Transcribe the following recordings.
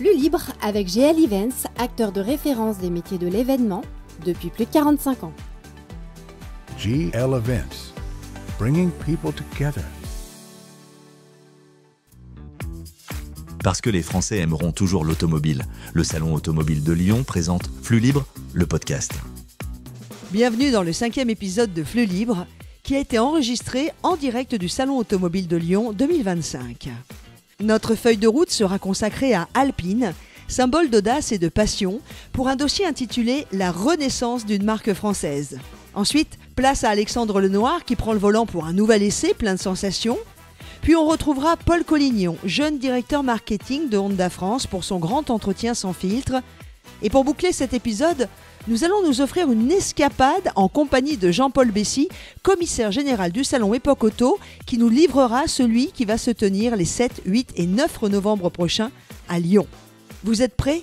Flux libre avec GL Events, acteur de référence des métiers de l'événement depuis plus de 45 ans. GL Events, bringing people together. Parce que les Français aimeront toujours l'automobile, le Salon automobile de Lyon présente Flux libre, le podcast. Bienvenue dans le 5e épisode de Flux libre, qui a été enregistré en direct du Salon automobile de Lyon 2025. Notre feuille de route sera consacrée à Alpine, symbole d'audace et de passion, pour un dossier intitulé « La renaissance d'une marque française ». Ensuite, place à Alexandre Lenoir qui prend le volant pour un nouvel essai plein de sensations. Puis on retrouvera Paul Collignon, jeune directeur marketing de Honda France, pour son grand entretien sans filtre. Et pour boucler cet épisode, nous allons nous offrir une escapade en compagnie de Jean-Paul Bessy, commissaire général du salon Époque Auto, qui nous livrera celui qui va se tenir les 7, 8 et 9 novembre prochains à Lyon. Vous êtes prêts ?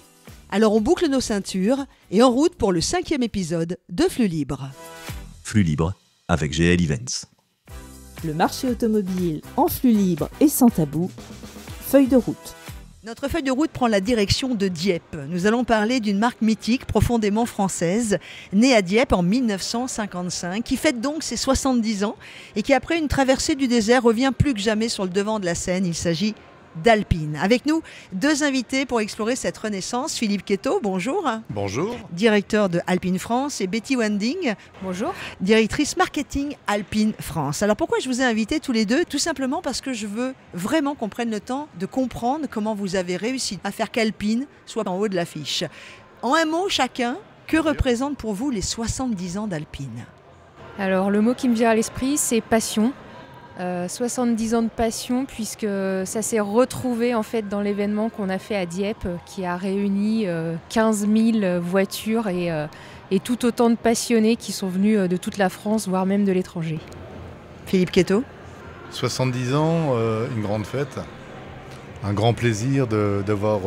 Alors on boucle nos ceintures et en route pour le 5e épisode de Flux libre. Flux libre avec GL Events. Le marché automobile en flux libre et sans tabou. Feuille de route. Notre feuille de route prend la direction de Dieppe. Nous allons parler d'une marque mythique profondément française, née à Dieppe en 1955, qui fête donc ses 70 ans et qui, après une traversée du désert, revient plus que jamais sur le devant de la scène. Il s'agit d'Alpine. Avec nous, deux invités pour explorer cette renaissance. Philippe Quetto, bonjour. Bonjour. Directeur de Alpine France, et Betty Wending. Bonjour. Directrice marketing Alpine France. Alors pourquoi je vous ai invités tous les deux ? Tout simplement parce que je veux vraiment qu'on prenne le temps de comprendre comment vous avez réussi à faire qu'Alpine soit en haut de l'affiche. En un mot chacun, que représentent pour vous les 70 ans d'Alpine ? Alors le mot qui me vient à l'esprit, c'est passion. 70 ans de passion, puisque ça s'est retrouvé en fait dans l'événement qu'on a fait à Dieppe, qui a réuni 15 000 voitures et tout autant de passionnés qui sont venus de toute la France, voire même de l'étranger. Philippe Quetto. 70 ans, une grande fête, un grand plaisir d'avoir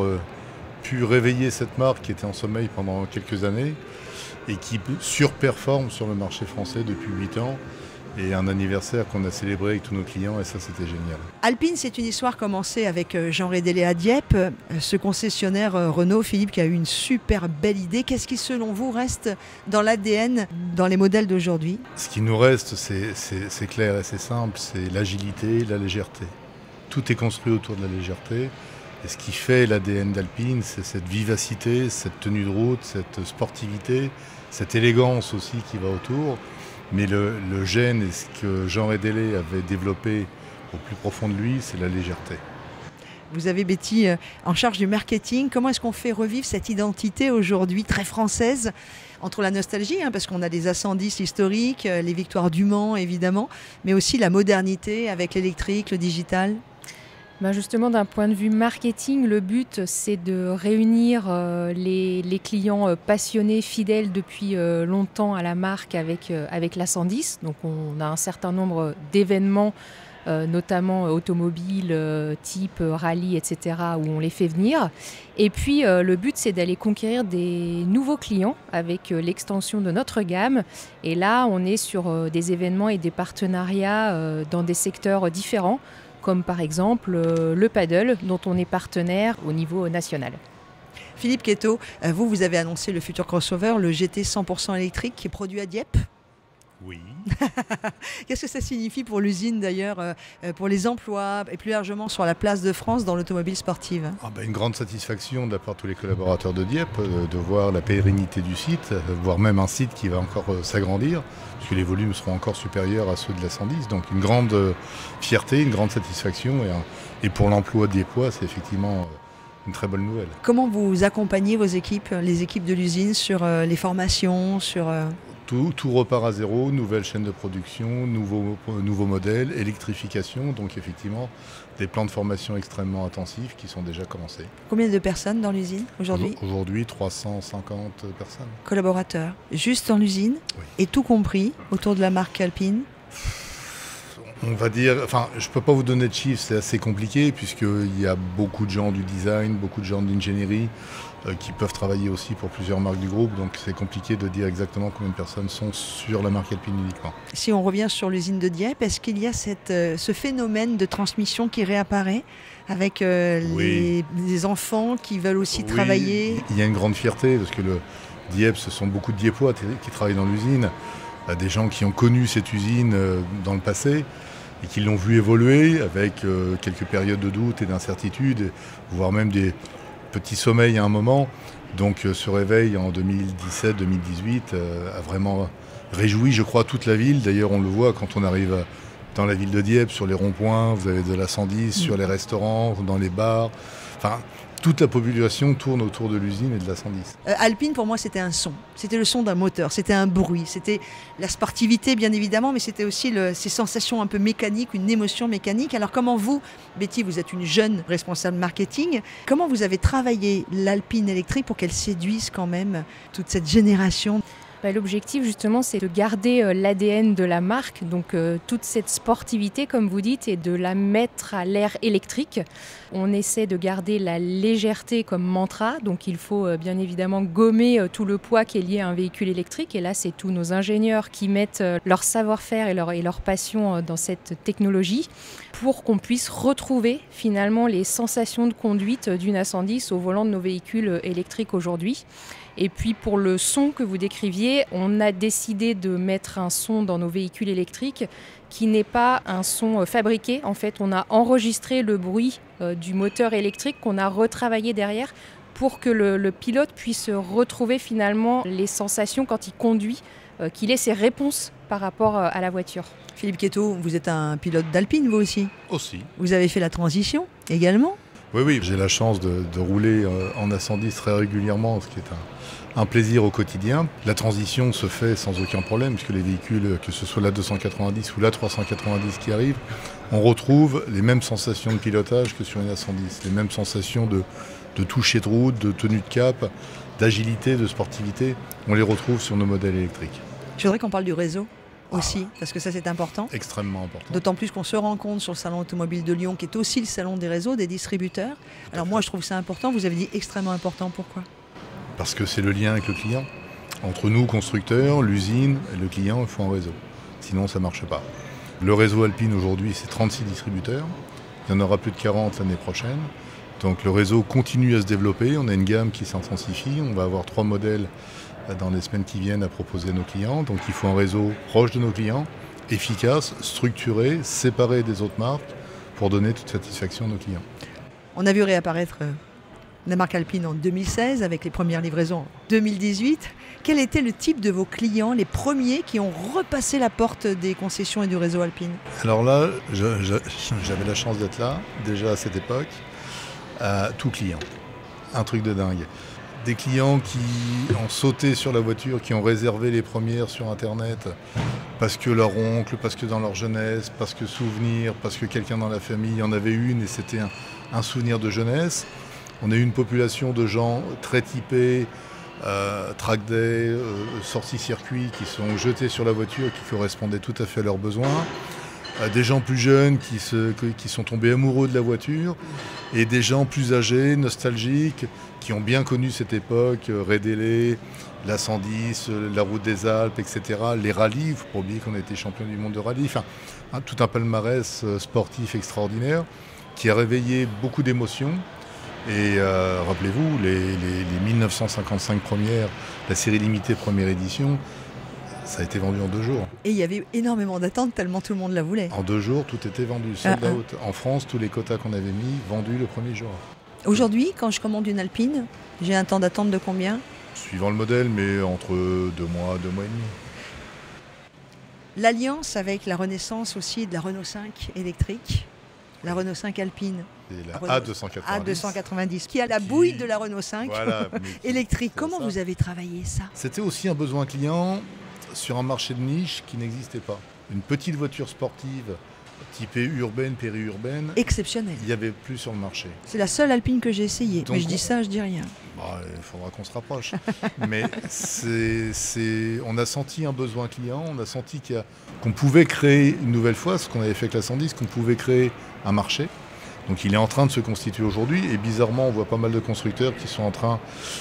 pu réveiller cette marque qui était en sommeil pendant quelques années et qui surperforme sur le marché français depuis 8 ans. Et un anniversaire qu'on a célébré avec tous nos clients, et ça, c'était génial. Alpine, c'est une histoire commencée avec Jean Rédélé à Dieppe, ce concessionnaire Renault, Philippe, qui a eu une super belle idée. Qu'est-ce qui, selon vous, reste dans l'ADN, dans les modèles d'aujourd'hui ? Ce qui nous reste, c'est clair et c'est simple, c'est l'agilité, la légèreté. Tout est construit autour de la légèreté. Et ce qui fait l'ADN d'Alpine, c'est cette vivacité, cette tenue de route, cette sportivité, cette élégance aussi qui va autour. Mais le gène et ce que Jean Rédélé avait développé au plus profond de lui, c'est la légèreté. Vous avez Betty en charge du marketing. Comment est-ce qu'on fait revivre cette identité aujourd'hui très française, entre la nostalgie, parce qu'on a des A110 historiques, les victoires du Mans évidemment, mais aussi la modernité avec l'électrique, le digital ? Justement, d'un point de vue marketing, le but, c'est de réunir les clients passionnés, fidèles depuis longtemps à la marque avec l'A110. Donc, on a un certain nombre d'événements, notamment automobiles, type rallye, etc., où on les fait venir. Et puis, le but, c'est d'aller conquérir des nouveaux clients avec l'extension de notre gamme. Et là, on est sur des événements et des partenariats dans des secteurs différents, comme par exemple le paddle, dont on est partenaire au niveau national. Philippe Quetto, vous avez annoncé le futur crossover, le GT 100% électrique, qui est produit à Dieppe. Oui. Qu'est-ce que ça signifie pour l'usine d'ailleurs, pour les emplois et plus largement sur la place de France dans l'automobile sportive ? Une grande satisfaction de la part de tous les collaborateurs de Dieppe de voir la pérennité du site, voire même un site qui va encore s'agrandir, puisque les volumes seront encore supérieurs à ceux de la 110. Donc une grande fierté, une grande satisfaction et pour l'emploi dieppois, c'est effectivement une très bonne nouvelle. Comment vous accompagnez vos équipes, les équipes de l'usine, sur les formations, sur... Tout repart à zéro, nouvelle chaîne de production, nouveaux modèles, électrification, donc effectivement des plans de formation extrêmement intensifs qui sont déjà commencés. Combien de personnes dans l'usine aujourd'hui ? Aujourd'hui, 350 personnes. Collaborateurs, juste dans l'usine, oui. Et tout compris autour de la marque Alpine ? On va dire, enfin, je ne peux pas vous donner de chiffres, c'est assez compliqué puisqu'il y a beaucoup de gens du design, beaucoup de gens de l'ingénierie qui peuvent travailler aussi pour plusieurs marques du groupe, donc c'est compliqué de dire exactement combien de personnes sont sur la marque Alpine uniquement. Si on revient sur l'usine de Dieppe, est-ce qu'il y a ce phénomène de transmission qui réapparaît avec les enfants qui veulent aussi travailler? Il y a une grande fierté parce que Dieppe, ce sont beaucoup de Dieppois qui travaillent dans l'usine, des gens qui ont connu cette usine dans le passé et qui l'ont vu évoluer avec quelques périodes de doute et d'incertitude, voire même des petits sommeils à un moment. Donc ce réveil en 2017-2018 a vraiment réjoui, je crois, toute la ville. D'ailleurs, on le voit quand on arrive dans la ville de Dieppe, sur les ronds-points, vous avez de la 110, sur les restaurants, dans les bars. Enfin, toute la population tourne autour de l'usine et de la 110. Alpine, pour moi, c'était un son. C'était le son d'un moteur, c'était un bruit, c'était la sportivité, bien évidemment, mais c'était aussi ces sensations un peu mécaniques, une émotion mécanique. Alors comment vous, Betty, vous êtes une jeune responsable marketing, comment vous avez travaillé l'Alpine électrique pour qu'elle séduise quand même toute cette génération ? L'objectif justement c'est de garder l'ADN de la marque, donc toute cette sportivité comme vous dites, et de la mettre à l'ère électrique. On essaie de garder la légèreté comme mantra, donc il faut bien évidemment gommer tout le poids qui est lié à un véhicule électrique, et là c'est tous nos ingénieurs qui mettent leur savoir-faire et leur passion dans cette technologie pour qu'on puisse retrouver finalement les sensations de conduite d'une A110 au volant de nos véhicules électriques aujourd'hui. Et puis pour le son que vous décriviez, on a décidé de mettre un son dans nos véhicules électriques qui n'est pas un son fabriqué. En fait, on a enregistré le bruit du moteur électrique qu'on a retravaillé derrière pour que le pilote puisse retrouver finalement les sensations quand il conduit, qu'il ait ses réponses par rapport à la voiture. Philippe Quetto, vous êtes un pilote d'Alpine, vous aussi ? Aussi. Vous avez fait la transition également ? Oui, j'ai la chance de rouler en A110 très régulièrement, ce qui est un plaisir au quotidien. La transition se fait sans aucun problème, puisque les véhicules, que ce soit la 290 ou la 390 qui arrivent, on retrouve les mêmes sensations de pilotage que sur une A110, les mêmes sensations de toucher de route, de tenue de cap, d'agilité, de sportivité. On les retrouve sur nos modèles électriques. Je voudrais qu'on parle du réseau aussi, parce que ça c'est important. Extrêmement important. D'autant plus qu'on se rend compte sur le salon automobile de Lyon, qui est aussi le salon des réseaux, des distributeurs. Alors moi je trouve ça important, vous avez dit extrêmement important, pourquoi ? Parce que c'est le lien avec le client. Entre nous, constructeurs, l'usine et le client, il faut un réseau. Sinon ça ne marche pas. Le réseau Alpine aujourd'hui c'est 36 distributeurs, il y en aura plus de 40 l'année prochaine. Donc le réseau continue à se développer, on a une gamme qui s'intensifie, on va avoir 3 modèles dans les semaines qui viennent à proposer à nos clients. Donc il faut un réseau proche de nos clients, efficace, structuré, séparé des autres marques pour donner toute satisfaction à nos clients. On a vu réapparaître la marque Alpine en 2016 avec les premières livraisons en 2018. Quel était le type de vos clients, les premiers qui ont repassé la porte des concessions et du réseau Alpine ? Alors là, j'avais la chance d'être là, déjà à cette époque, tout client. Un truc de dingue. Des clients qui ont sauté sur la voiture, qui ont réservé les premières sur Internet parce que leur oncle, parce que dans leur jeunesse, parce que souvenir, parce que quelqu'un dans la famille en avait une et c'était un souvenir de jeunesse. On a eu une population de gens très typés, track day, sorties circuit, qui sont jetés sur la voiture, qui correspondaient tout à fait à leurs besoins. Des gens plus jeunes qui sont tombés amoureux de la voiture et des gens plus âgés, nostalgiques, qui ont bien connu cette époque, Rédélé, la 110, la route des Alpes, etc. Les rallyes, il ne faut pas oublier qu'on a été champion du monde de rallye, enfin, tout un palmarès sportif extraordinaire qui a réveillé beaucoup d'émotions. Et rappelez-vous, les 1955 premières, la série limitée première édition, ça a été vendu en 2 jours. Et il y avait énormément d'attentes tellement tout le monde la voulait. En 2 jours, tout était vendu, sold out. En France, tous les quotas qu'on avait mis, vendus le premier jour. Aujourd'hui, quand je commande une Alpine, j'ai un temps d'attente de combien ? Suivant le modèle, mais entre 2 mois, 2 mois et demi. L'alliance avec la renaissance aussi de la Renault 5 électrique, la Renault 5 Alpine. Et la A290, qui a la bouille de la Renault 5 électrique. Comment vous avez travaillé ça ? C'était aussi un besoin client sur un marché de niche qui n'existait pas. Une petite voiture sportive typée urbaine, périurbaine, Exceptionnel. il n'y avait plus sur le marché. C'est la seule Alpine que j'ai essayée. Donc, Mais je dis ça, je dis rien. Bah, il faudra qu'on se rapproche. Mais on a senti un besoin client, on a senti qu'on pouvait créer une nouvelle fois, ce qu'on avait fait avec la 110, qu'on pouvait créer un marché. Donc il est en train de se constituer aujourd'hui et bizarrement on voit pas mal de constructeurs qui sont en train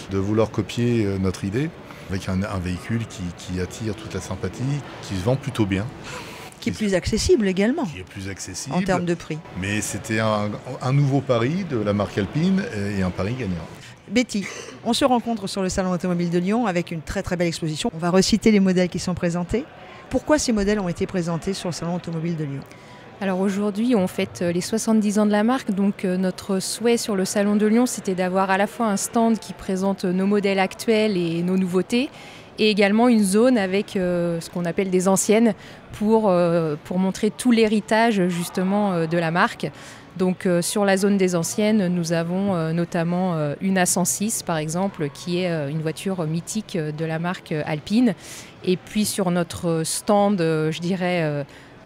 de vouloir copier notre idée avec un véhicule qui attire toute la sympathie, qui se vend plutôt bien. Qui est plus accessible également. Qui est plus accessible. En termes de prix. Mais c'était un nouveau pari de la marque Alpine et un pari gagnant. Betty, on se rencontre sur le Salon automobile de Lyon avec une très très belle exposition. On va reciter les modèles qui sont présentés. Pourquoi ces modèles ont été présentés sur le Salon automobile de Lyon ? Alors aujourd'hui, on fête les 70 ans de la marque, donc notre souhait sur le Salon de Lyon, c'était d'avoir à la fois un stand qui présente nos modèles actuels et nos nouveautés, et également une zone avec ce qu'on appelle des anciennes pour montrer tout l'héritage justement de la marque. Donc sur la zone des anciennes, nous avons notamment une A106 par exemple, qui est une voiture mythique de la marque Alpine. Et puis sur notre stand, je dirais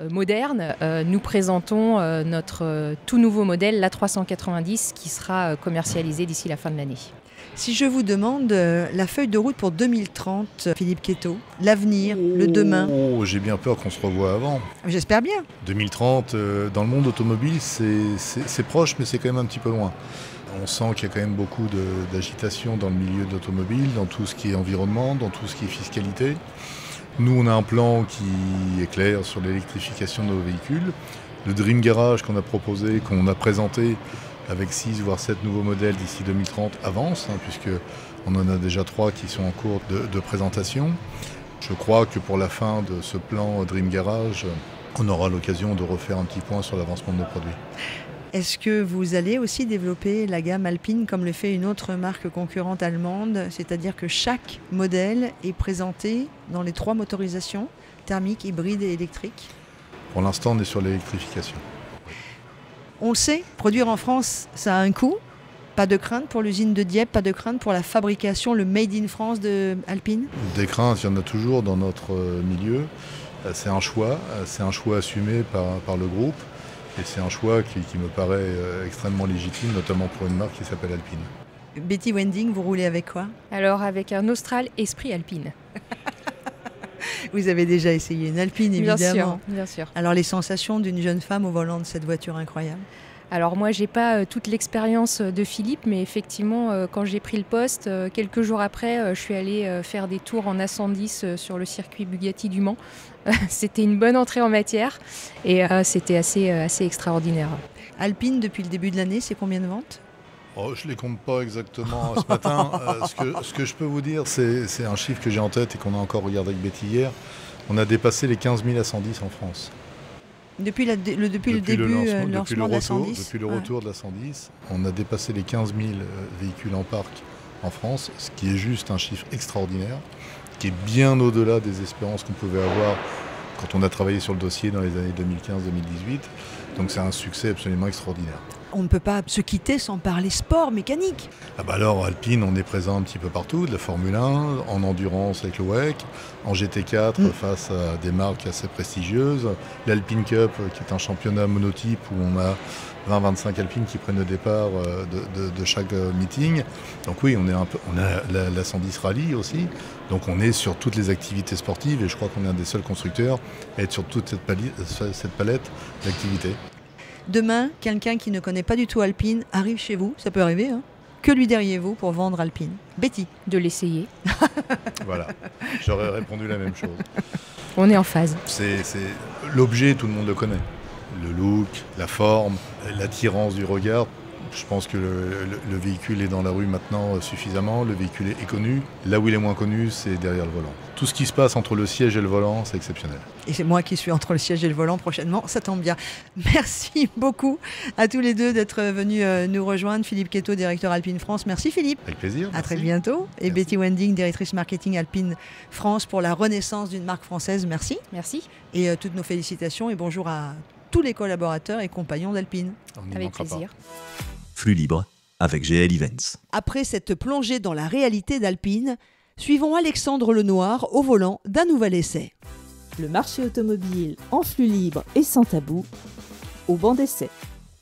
moderne, nous présentons notre tout nouveau modèle, l'A390, qui sera commercialisé d'ici la fin de l'année. Si je vous demande la feuille de route pour 2030, Philippe Quetto, l'avenir, le demain. J'ai bien peur qu'on se revoie avant. J'espère bien. 2030, dans le monde automobile, c'est proche, mais c'est quand même un petit peu loin. On sent qu'il y a quand même beaucoup d'agitation dans le milieu de l'automobile, dans tout ce qui est environnement, dans tout ce qui est fiscalité. Nous, on a un plan qui est clair sur l'électrification de nos véhicules. Le Dream Garage qu'on a proposé, qu'on a présenté avec 6 voire 7 nouveaux modèles d'ici 2030 avance, puisqu'on en a déjà 3 qui sont en cours de présentation. Je crois que pour la fin de ce plan Dream Garage, on aura l'occasion de refaire un petit point sur l'avancement de nos produits. Est-ce que vous allez aussi développer la gamme Alpine comme le fait une autre marque concurrente allemande, c'est-à-dire que chaque modèle est présenté dans les 3 motorisations, thermique, hybride et électrique ? Pour l'instant, on est sur l'électrification. On le sait, produire en France, ça a un coût. Pas de crainte pour l'usine de Dieppe, pas de crainte pour la fabrication, le Made in France de Alpine ? Des craintes, il y en a toujours dans notre milieu. C'est un choix assumé par le groupe. Et c'est un choix qui me paraît extrêmement légitime, notamment pour une marque qui s'appelle Alpine. Betty Wending, vous roulez avec quoi ? Alors avec un Austral Esprit Alpine. Vous avez déjà essayé une Alpine, évidemment. Bien sûr. Alors les sensations d'une jeune femme au volant de cette voiture incroyable ? Alors moi, j'ai pas toute l'expérience de Philippe, mais effectivement, quand j'ai pris le poste, quelques jours après, je suis allée faire des tours en A110 sur le circuit Bugatti du Mans. C'était une bonne entrée en matière et c'était assez extraordinaire. Alpine, depuis le début de l'année, c'est combien de ventes ? Je ne les compte pas exactement ce matin. Ce que je peux vous dire, c'est un chiffre que j'ai en tête et qu'on a encore regardé avec Betty hier. On a dépassé les 15 000 A110 en France. Depuis le début, le lancement de la 110. Depuis le retour de la 110, on a dépassé les 15 000 véhicules en parc en France, ce qui est juste un chiffre extraordinaire, qui est bien au-delà des espérances qu'on pouvait avoir quand on a travaillé sur le dossier dans les années 2015-2018. Donc c'est un succès absolument extraordinaire. On ne peut pas se quitter sans parler sport mécanique. Alors Alpine, on est présent un petit peu partout, de la Formule 1, en endurance avec le WEC, en GT4 face à des marques assez prestigieuses, l'Alpine Cup qui est un championnat monotype où on a 20-25 Alpines qui prennent le départ de chaque meeting. Donc oui, on a la 110 Rally aussi, donc on est sur toutes les activités sportives et je crois qu'on est un des seuls constructeurs à être sur toute cette palette d'activités. Demain, quelqu'un qui ne connaît pas du tout Alpine arrive chez vous, ça peut arriver, hein ? Que lui diriez-vous pour vendre Alpine ? Betty ? De l'essayer. Voilà, j'aurais répondu la même chose. On est en phase. C'est l'objet, tout le monde le connaît. Le look, la forme, l'attirance du regard. Je pense que le véhicule est dans la rue maintenant suffisamment, le véhicule est connu. Là où il est moins connu, c'est derrière le volant. Tout ce qui se passe entre le siège et le volant, c'est exceptionnel. Et c'est moi qui suis entre le siège et le volant prochainement, ça tombe bien. Merci beaucoup à tous les deux d'être venus nous rejoindre. Philippe Quetto, directeur Alpine France. Merci Philippe. Avec plaisir. À très bientôt. Et merci. Betty Wending, directrice marketing Alpine France pour la renaissance d'une marque française. Merci. Merci. Et toutes nos félicitations et bonjour à tous les collaborateurs et compagnons d'Alpine. Avec plaisir. Flux libre avec GL Events. Après cette plongée dans la réalité d'Alpine, suivons Alexandre Lenoir au volant d'un nouvel essai. Le marché automobile en flux libre et sans tabou, au banc d'essai.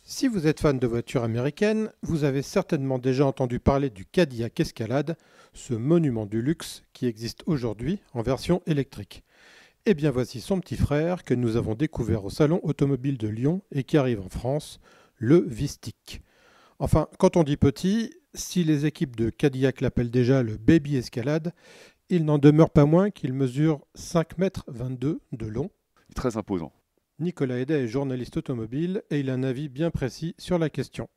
Si vous êtes fan de voitures américaines, vous avez certainement déjà entendu parler du Cadillac Escalade, ce monument du luxe qui existe aujourd'hui en version électrique. Et bien voici son petit frère que nous avons découvert au Salon Automobile de Lyon et qui arrive en France, le Vistik. Enfin, quand on dit petit, si les équipes de Cadillac l'appellent déjà le Baby Escalade, il n'en demeure pas moins qu'il mesure 5,22 m de long. Très imposant. Nicolas Hédet est journaliste automobile et il a un avis bien précis sur la question.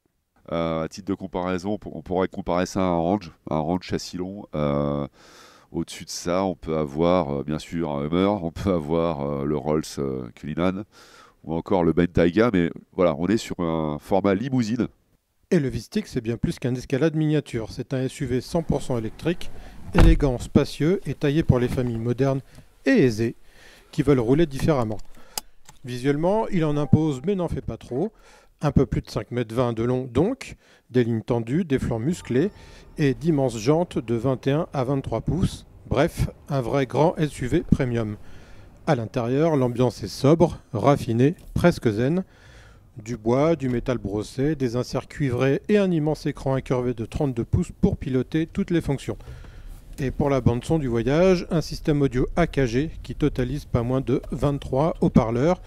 À titre de comparaison, on pourrait comparer ça à un range châssis long. Au-dessus de ça, on peut avoir bien sûr un Hummer, on peut avoir le Rolls Cullinan ou encore le Bentayga, mais voilà, on est sur un format limousine. Et le Vistik, c'est bien plus qu'un Escalade miniature. C'est un SUV 100% électrique, élégant, spacieux et taillé pour les familles modernes et aisées qui veulent rouler différemment. Visuellement, il en impose mais n'en fait pas trop. Un peu plus de 5,20 m de long donc, des lignes tendues, des flancs musclés et d'immenses jantes de 21 à 23 pouces. Bref, un vrai grand SUV premium. À l'intérieur, l'ambiance est sobre, raffinée, presque zen. Du bois, du métal brossé, des inserts cuivrés et un immense écran incurvé de 32 pouces pour piloter toutes les fonctions. Et pour la bande-son du voyage, un système audio AKG qui totalise pas moins de 23 haut-parleurs,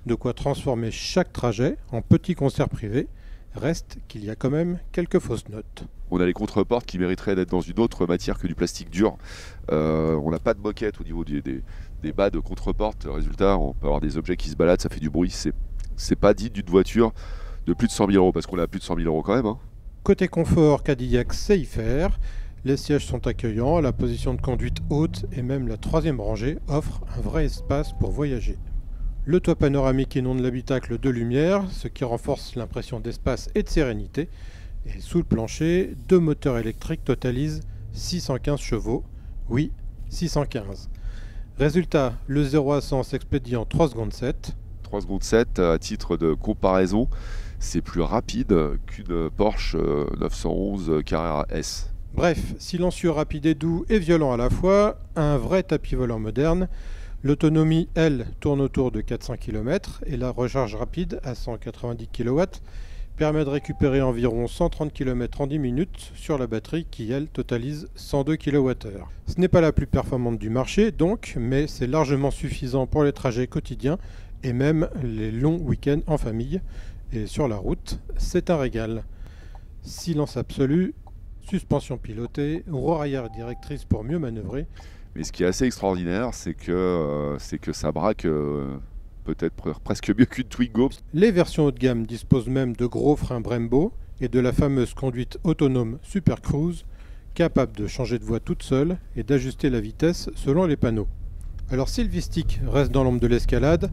de quoi transformer chaque trajet en petit concert privé. Reste qu'il y a quand même quelques fausses notes. On a les contreportes qui mériteraient d'être dans une autre matière que du plastique dur. On n'a pas de moquette au niveau des bas de contreporte. Résultat, on peut avoir des objets qui se baladent, ça fait du bruit. C'est pas dit d'une voiture de plus de 100 000 €, parce qu'on a plus de 100 000 € quand même. Hein. Côté confort, Cadillac sait y faire. Les sièges sont accueillants, la position de conduite haute et même la troisième rangée offre un vrai espace pour voyager. Le toit panoramique inonde l'habitacle de lumière, ce qui renforce l'impression d'espace et de sérénité. Et sous le plancher, 2 moteurs électriques totalisent 615 chevaux. Oui, 615. Résultat, le 0 à 100 s'expédie en 3 secondes 7. 3 secondes 7, à titre de comparaison, c'est plus rapide qu'une Porsche 911 Carrera S. Bref, silencieux, rapide et doux et violent à la fois, un vrai tapis volant moderne. L'autonomie, elle, tourne autour de 400 km et la recharge rapide à 190 kW permet de récupérer environ 130 km en 10 minutes sur la batterie qui, elle, totalise 102 kWh. Ce n'est pas la plus performante du marché, donc, mais c'est largement suffisant pour les trajets quotidiens et même les longs week-ends en famille. Et sur la route, c'est un régal. Silence absolu, suspension pilotée, roue arrière directrice pour mieux manœuvrer. Mais ce qui est assez extraordinaire, c'est que ça braque peut-être presque mieux qu'une Twingo. Les versions haut de gamme disposent même de gros freins Brembo et de la fameuse conduite autonome Super Cruise, capable de changer de voie toute seule et d'ajuster la vitesse selon les panneaux. Alors si le Vistik reste dans l'ombre de l'Escalade,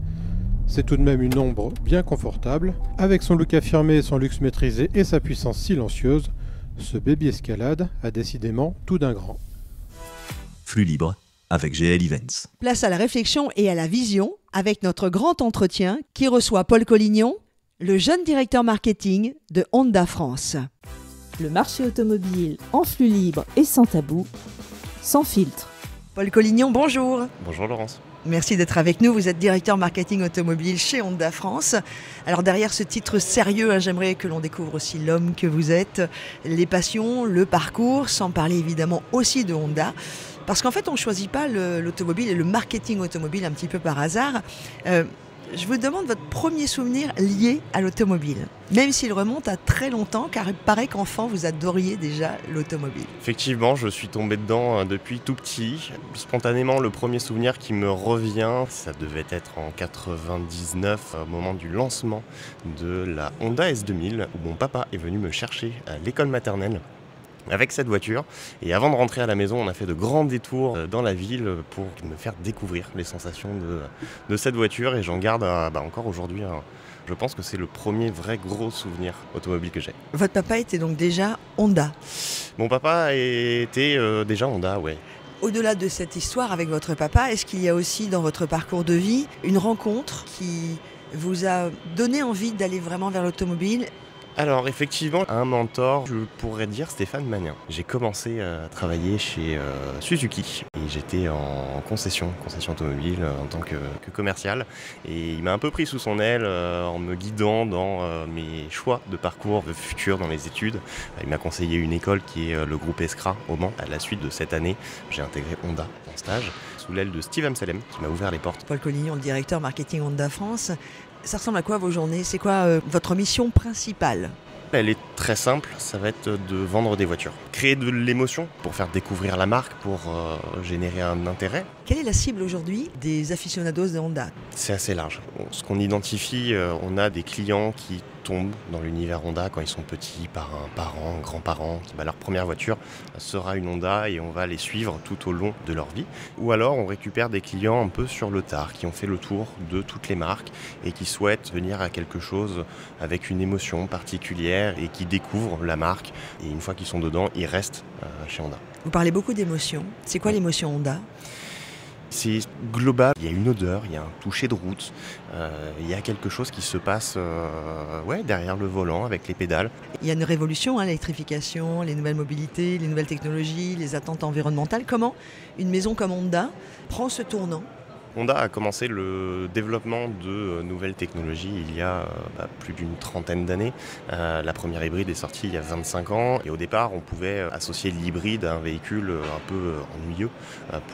c'est tout de même une ombre bien confortable. Avec son look affirmé, son luxe maîtrisé et sa puissance silencieuse, ce Baby Escalade a décidément tout d'un grand. Flux libre avec GL Events. Place à la réflexion et à la vision avec notre grand entretien qui reçoit Paul Collignon, le jeune directeur marketing de Honda France. Le marché automobile en flux libre et sans tabou, sans filtre. Paul Collignon, bonjour. Bonjour Laurence. Merci d'être avec nous. Vous êtes directeur marketing automobile chez Honda France. Alors derrière ce titre sérieux, j'aimerais que l'on découvre aussi l'homme que vous êtes, les passions, le parcours, sans parler évidemment aussi de Honda. Parce qu'en fait, on ne choisit pas l'automobile et le marketing automobile un petit peu par hasard. Je vous demande votre premier souvenir lié à l'automobile, même s'il remonte à très longtemps, car il paraît qu'enfant, vous adoriez déjà l'automobile. Effectivement, je suis tombé dedans depuis tout petit. Spontanément, le premier souvenir qui me revient, ça devait être en 99, au moment du lancement de la Honda S2000, où mon papa est venu me chercher à l'école maternelle avec cette voiture. Et avant de rentrer à la maison, on a fait de grands détours dans la ville pour me faire découvrir les sensations de cette voiture. Et j'en garde encore aujourd'hui. Je pense que c'est le premier vrai gros souvenir automobile que j'ai. Votre papa était donc déjà Honda? Mon papa était déjà Honda, ouais. Au-delà de cette histoire avec votre papa, est-ce qu'il y a aussi dans votre parcours de vie une rencontre qui vous a donné envie d'aller vraiment vers l'automobile Alors effectivement, un mentor, je pourrais dire Stéphane Magnin. J'ai commencé à travailler chez Suzuki et j'étais en concession automobile en tant que commercial. Et il m'a un peu pris sous son aile en me guidant dans mes choix de parcours futurs dans les études. Il m'a conseillé une école qui est le groupe Escra au Mans. À la suite de cette année, j'ai intégré Honda en stage sous l'aile de Steve Amsalem qui m'a ouvert les portes. Paul Collignon, le directeur marketing Honda France. Ça ressemble à quoi vos journées? C'est quoi votre mission principale? Elle est très simple, ça va être de vendre des voitures. Créer de l'émotion pour faire découvrir la marque, pour générer un intérêt. Quelle est la cible aujourd'hui des aficionados de Honda? C'est assez large. Ce qu'on identifie, on a des clients qui tombent dans l'univers Honda quand ils sont petits, parents, grands-parents, leur première voiture sera une Honda et on va les suivre tout au long de leur vie. Ou alors on récupère des clients un peu sur le tard, qui ont fait le tour de toutes les marques et qui souhaitent venir à quelque chose avec une émotion particulière et qui découvrent la marque. Et une fois qu'ils sont dedans, ils restent chez Honda. Vous parlez beaucoup d'émotion. C'est quoi l'émotion Honda? C'est global, il y a une odeur, il y a un toucher de route, il y a quelque chose qui se passe derrière le volant avec les pédales. Il y a une révolution, l'électrification, les nouvelles mobilités, les nouvelles technologies, les attentes environnementales. Comment une maison comme Honda prend ce tournant? Honda a commencé le développement de nouvelles technologies il y a plus d'une trentaine d'années. La première hybride est sortie il y a 25 ans et au départ on pouvait associer l'hybride à un véhicule un peu ennuyeux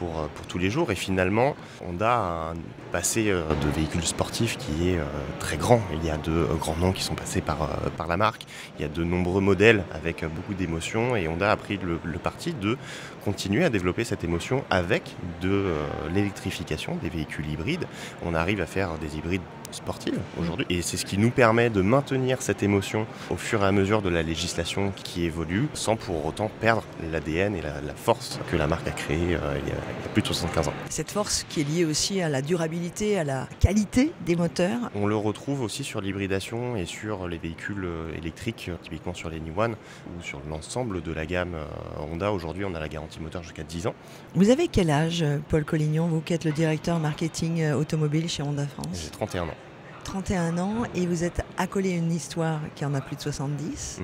pour tous les jours et finalement Honda a un passé de véhicule sportif qui est très grand. Il y a de grands noms qui sont passés par la marque, il y a de nombreux modèles avec beaucoup d'émotions et Honda a pris le parti de continuer à développer cette émotion avec de l'électrification, des véhicules hybrides. On arrive à faire des hybrides sportives aujourd'hui et c'est ce qui nous permet de maintenir cette émotion au fur et à mesure de la législation qui évolue sans pour autant perdre l'ADN et la force que la marque a créée il y a plus de 75 ans. Cette force qui est liée aussi à la durabilité, à la qualité des moteurs. On le retrouve aussi sur l'hybridation et sur les véhicules électriques, typiquement sur les New One ou sur l'ensemble de la gamme Honda. Aujourd'hui, on a la garantie moteur jusqu'à 10 ans. Vous avez quel âge, Paul Collignon, vous qui êtes le directeur marketing automobile chez Honda France? J'ai 31 ans. 31 ans et vous êtes accolé à une histoire qui en a plus de 70.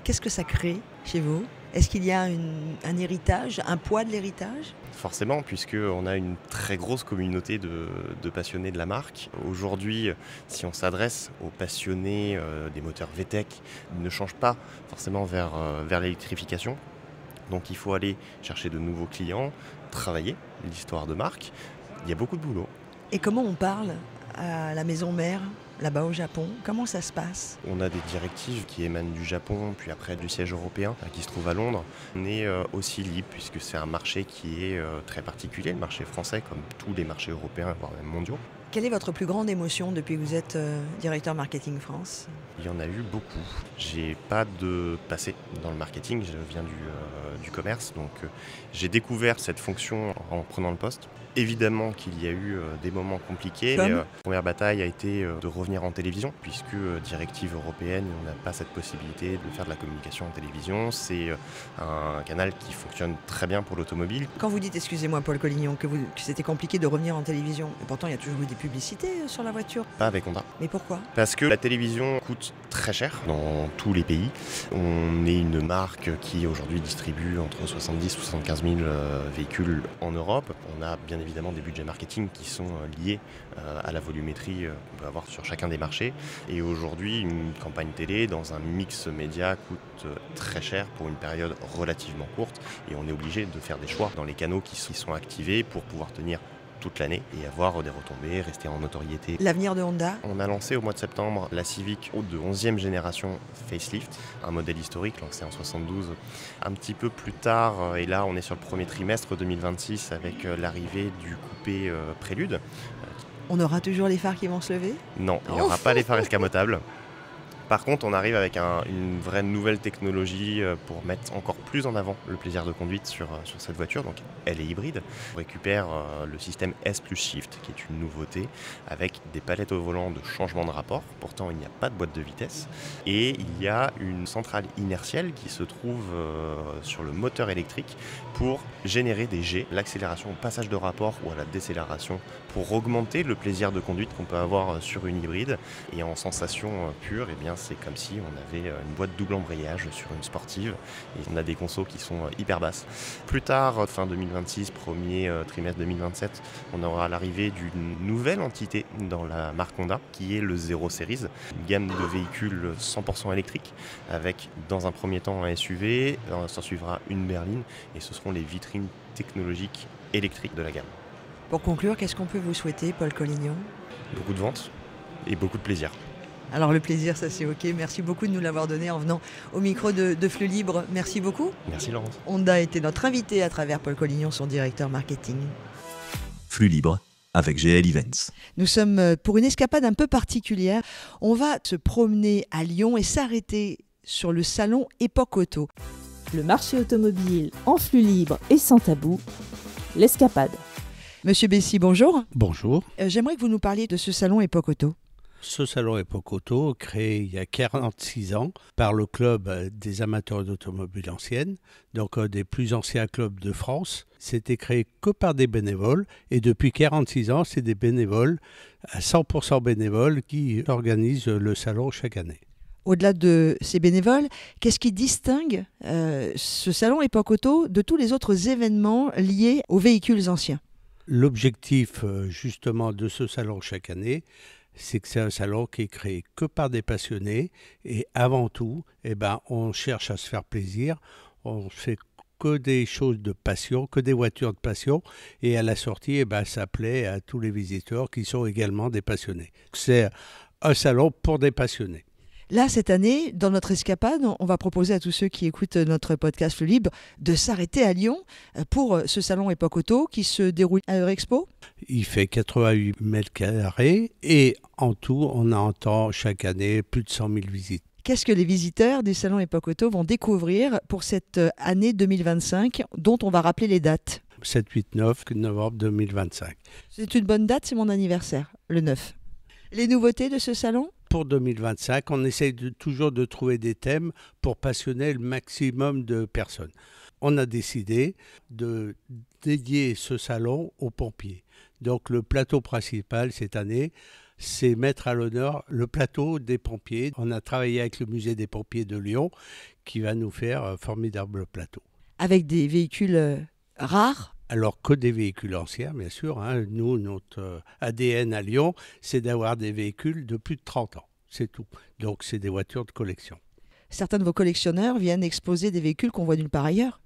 Qu'est-ce que ça crée chez vous? Est-ce qu'il y a un héritage, un poids de l'héritage? Forcément, puisqu'on a une très grosse communauté de passionnés de la marque. Aujourd'hui, si on s'adresse aux passionnés des moteurs VTEC, ils ne changent pas forcément vers l'électrification. Donc il faut aller chercher de nouveaux clients, travailler l'histoire de marque. Il y a beaucoup de boulot. Et comment on parle à la maison mère, là-bas au Japon? Comment ça se passe? On a des directives qui émanent du Japon, puis après du siège européen qui se trouve à Londres. On est aussi libre puisque c'est un marché qui est très particulier, le marché français comme tous les marchés européens, voire même mondiaux. Quelle est votre plus grande émotion depuis que vous êtes directeur marketing France? Il y en a eu beaucoup. J'ai pas de passé dans le marketing, je viens du commerce, donc j'ai découvert cette fonction en prenant le poste. Évidemment qu'il y a eu des moments compliqués, mais la première bataille a été de revenir en télévision, puisque directive européenne, on n'a pas cette possibilité de faire de la communication en télévision. C'est un canal qui fonctionne très bien pour l'automobile. Quand vous dites, excusez-moi Paul Collignon, que c'était compliqué de revenir en télévision, et pourtant il y a toujours eu des publicités sur la voiture. Pas avec Honda. Mais pourquoi? Parce que la télévision coûte très cher dans tous les pays. On est une marque qui aujourd'hui distribue entre 70 ou 75 000 véhicules en Europe. On a bien évidemment des budgets marketing qui sont liés à la volumétrie qu'on peut avoir sur chacun des marchés. Et aujourd'hui, une campagne télé dans un mix média coûte très cher pour une période relativement courte. Et on est obligé de faire des choix dans les canaux qui sont activés pour pouvoir tenir toute l'année et avoir des retombées, rester en notoriété. L'avenir de Honda? On a lancé au mois de septembre la Civic haute de 11e génération facelift, un modèle historique lancé en 72. Un petit peu plus tard, et là on est sur le premier trimestre 2026 avec l'arrivée du coupé Prélude. On aura toujours les phares qui vont se lever? Non, il n'y aura pas les phares escamotables. Par contre, on arrive avec une vraie nouvelle technologie pour mettre encore plus en avant le plaisir de conduite sur cette voiture. Donc elle est hybride. On récupère le système S plus Shift, qui est une nouveauté, avec des palettes au volant de changement de rapport. Pourtant, il n'y a pas de boîte de vitesse. Et il y a une centrale inertielle qui se trouve sur le moteur électrique pour générer des G, l'accélération au passage de rapport ou à la décélération, pour augmenter le plaisir de conduite qu'on peut avoir sur une hybride. Et en sensation pure, eh bien, c'est comme si on avait une boîte double embrayage sur une sportive. Et on a des consos qui sont hyper basses. Plus tard, fin 2026, premier trimestre 2027, on aura l'arrivée d'une nouvelle entité dans la marque Honda, qui est le Zero Series, une gamme de véhicules 100% électriques, avec dans un premier temps un SUV, s'en suivra une berline, et ce seront les vitrines technologiques électriques de la gamme. Pour conclure, qu'est-ce qu'on peut vous souhaiter, Paul Collignon ? Beaucoup de ventes et beaucoup de plaisir. Alors le plaisir, ça c'est ok. Merci beaucoup de nous l'avoir donné en venant au micro de Flux Libre. Merci beaucoup. Merci Laurence. Honda était notre invité à travers Paul Collignon, son directeur marketing. Flux libre avec GL Events. Nous sommes pour une escapade un peu particulière. On va se promener à Lyon et s'arrêter sur le salon Époque Auto. Le marché automobile en flux libre et sans tabou. L'escapade. Monsieur Bessy, bonjour. Bonjour. J'aimerais que vous nous parliez de ce salon Époque Auto. Ce salon Époque Auto, créé il y a 46 ans par le club des amateurs d'automobile ancienne, donc un des plus anciens clubs de France. C'était créé que par des bénévoles et depuis 46 ans, c'est des bénévoles, à 100% bénévoles, qui organisent le salon chaque année. Au-delà de ces bénévoles, qu'est-ce qui distingue ce salon Époque Auto de tous les autres événements liés aux véhicules anciens ? L'objectif justement de ce salon chaque année, c'est que c'est un salon qui est créé que par des passionnés et avant tout, on cherche à se faire plaisir, on fait que des choses de passion, que des voitures de passion et à la sortie, ça plaît à tous les visiteurs qui sont également des passionnés. C'est un salon pour des passionnés. Là, cette année, dans notre escapade, on va proposer à tous ceux qui écoutent notre podcast Flux Libre de s'arrêter à Lyon pour ce salon Époque Auto qui se déroule à Eurexpo. Il fait 88 mètres carrés et en tout, on entend chaque année plus de 100 000 visites. Qu'est-ce que les visiteurs du salon Époque Auto vont découvrir pour cette année 2025 dont on va rappeler les dates ? 7, 8, 9 novembre 2025. C'est une bonne date, c'est mon anniversaire, le 9. Les nouveautés de ce salon ? Pour 2025, on essaye toujours de trouver des thèmes pour passionner le maximum de personnes. On a décidé de dédier ce salon aux pompiers. Donc le plateau principal cette année, c'est mettre à l'honneur le plateau des pompiers. On a travaillé avec le musée des pompiers de Lyon qui va nous faire un formidable plateau. Avec des véhicules rares ? Alors que des véhicules anciens, bien sûr. Nous, notre ADN à Lyon, c'est d'avoir des véhicules de plus de 30 ans. C'est tout. Donc, c'est des voitures de collection. Certains de vos collectionneurs viennent exposer des véhicules qu'on voit nulle part ailleurs ?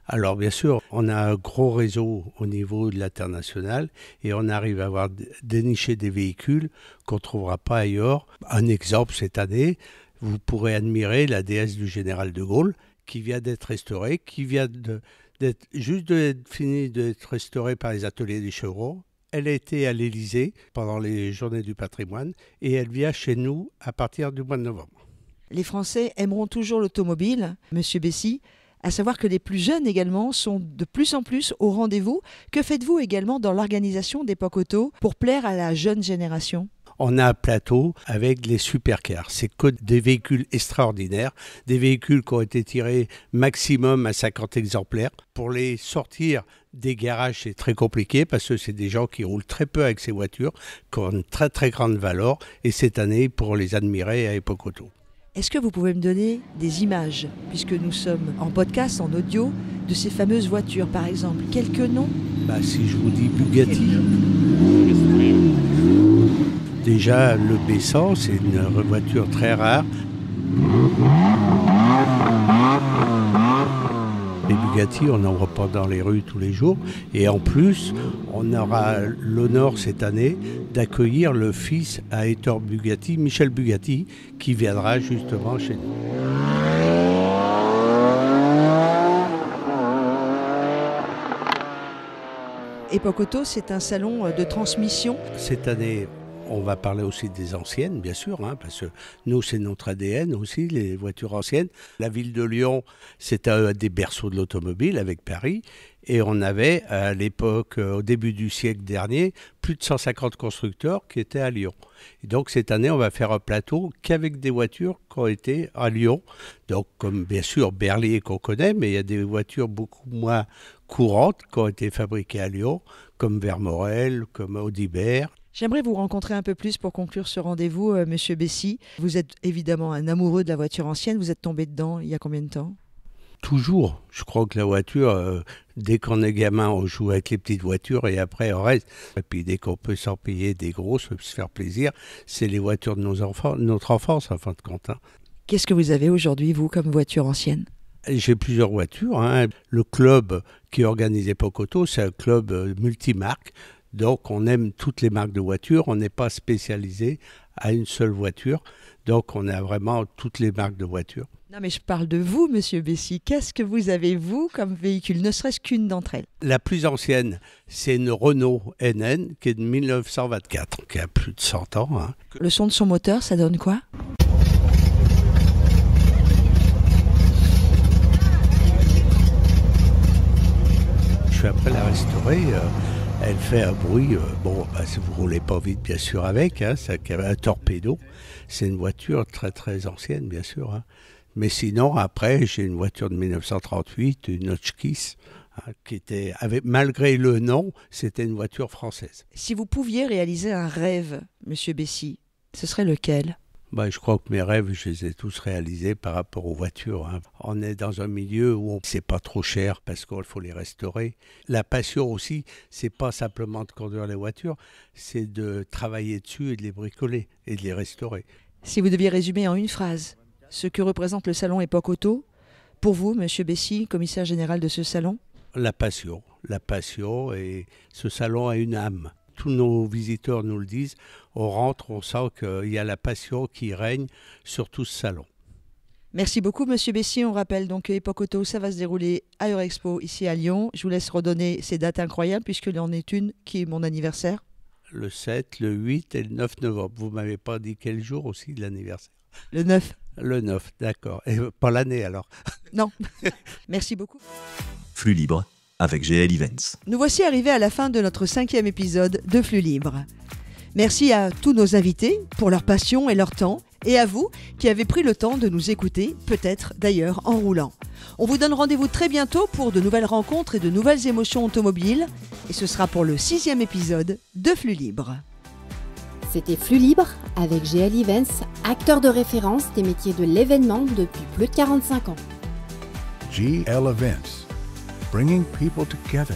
Alors, bien sûr, on a un gros réseau au niveau de l'international et on arrive à avoir déniché des véhicules qu'on ne trouvera pas ailleurs. Un exemple, cette année, vous pourrez admirer la DS du général de Gaulle qui vient d'être restaurée, qui vient d'être finie d'être restaurée par les ateliers des Chevrons. Elle a été à l'Élysée pendant les journées du patrimoine et elle vient chez nous à partir du mois de novembre. Les Français aimeront toujours l'automobile, Monsieur Bessy, à savoir que les plus jeunes également sont de plus en plus au rendez-vous. Que faites-vous également dans l'organisation d'Époque Auto pour plaire à la jeune génération ? On a un plateau avec les supercars. C'est que des véhicules extraordinaires, des véhicules qui ont été tirés maximum à 50 exemplaires. Pour les sortir des garages, c'est très compliqué parce que c'est des gens qui roulent très peu avec ces voitures, qui ont une très très grande valeur. Et cette année, pour les admirer à Époque Auto. Est-ce que vous pouvez me donner des images, puisque nous sommes en podcast, en audio, de ces fameuses voitures, par exemple ? Quelques noms ? Si je vous dis Bugatti... Déjà, le B100, c'est une voiture très rare. Les Bugatti, on n'en voit pas dans les rues tous les jours. Et en plus, on aura l'honneur cette année d'accueillir le fils à Ettore Bugatti, Michel Bugatti, qui viendra justement chez nous. Époque Auto, c'est un salon de transmission. Cette année, On va parler aussi des anciennes, bien sûr, parce que nous, c'est notre ADN aussi, les voitures anciennes. La ville de Lyon, c'était un des berceaux de l'automobile avec Paris. Et on avait, à l'époque, au début du siècle dernier, plus de 150 constructeurs qui étaient à Lyon. Et donc, cette année, on va faire un plateau qu'avec des voitures qui ont été à Lyon. Donc, comme bien sûr Berlier qu'on connaît, mais il y a des voitures beaucoup moins courantes qui ont été fabriquées à Lyon, comme Vermorel, comme Audibert. J'aimerais vous rencontrer un peu plus pour conclure ce rendez-vous, Monsieur Bessy. Vous êtes évidemment un amoureux de la voiture ancienne. Vous êtes tombé dedans il y a combien de temps ? Toujours. Je crois que la voiture, dès qu'on est gamin, on joue avec les petites voitures et après on reste. Et puis dès qu'on peut s'en payer des grosses, se faire plaisir, c'est les voitures de nos enfants, notre enfance en fin de compte. Qu'est-ce que vous avez aujourd'hui, vous, comme voiture ancienne ? J'ai plusieurs voitures. Le club qui organise Époque Auto, c'est un club multimarque. Donc, on aime toutes les marques de voitures. On n'est pas spécialisé à une seule voiture. Donc, on a vraiment toutes les marques de voitures. Non, mais je parle de vous, Monsieur Bessy. Qu'est-ce que vous avez, vous, comme véhicule, ne serait-ce qu'une d'entre elles ? La plus ancienne, c'est une Renault NN qui est de 1924, qui a plus de 100 ans. Le son de son moteur, ça donne quoi ? Je suis après la restaurer. Elle fait un bruit, si vous ne roulez pas vite bien sûr avec, c'est un torpedo. C'est une voiture très très ancienne bien sûr. Mais sinon après j'ai une voiture de 1938, une Hotchkiss, qui était, malgré le nom, c'était une voiture française. Si vous pouviez réaliser un rêve, Monsieur Bessy, ce serait lequel ? Je crois que mes rêves, je les ai tous réalisés par rapport aux voitures. On est dans un milieu où c'est pas trop cher parce qu'il faut les restaurer. La passion aussi, c'est pas simplement de conduire les voitures, c'est de travailler dessus et de les bricoler et de les restaurer. Si vous deviez résumer en une phrase ce que représente le salon Époque Auto, pour vous, Monsieur Bessy, commissaire général de ce salon ? La passion, et ce salon a une âme. Tous nos visiteurs nous le disent, on rentre, on sent qu'il y a la passion qui règne sur tout ce salon. Merci beaucoup, Monsieur Bessy. On rappelle donc que Époque Auto, ça va se dérouler à Eurexpo, ici à Lyon. Je vous laisse redonner ces dates incroyables, puisqu'il en est une qui est mon anniversaire. Le 7, le 8 et le 9 novembre. Vous ne m'avez pas dit quel jour aussi de l'anniversaire ? Le 9. Le 9, d'accord. Et pas l'année alors ? Non. Merci beaucoup. Flux libre avec GL Events. Nous voici arrivés à la fin de notre 5e épisode de Flux libre. Merci à tous nos invités pour leur passion et leur temps, et à vous qui avez pris le temps de nous écouter, peut-être d'ailleurs en roulant. On vous donne rendez-vous très bientôt pour de nouvelles rencontres et de nouvelles émotions automobiles, et ce sera pour le 6e épisode de Flux libre. C'était Flux libre avec GL Events, acteur de référence des métiers de l'événement depuis plus de 45 ans. GL Events, bringing people together.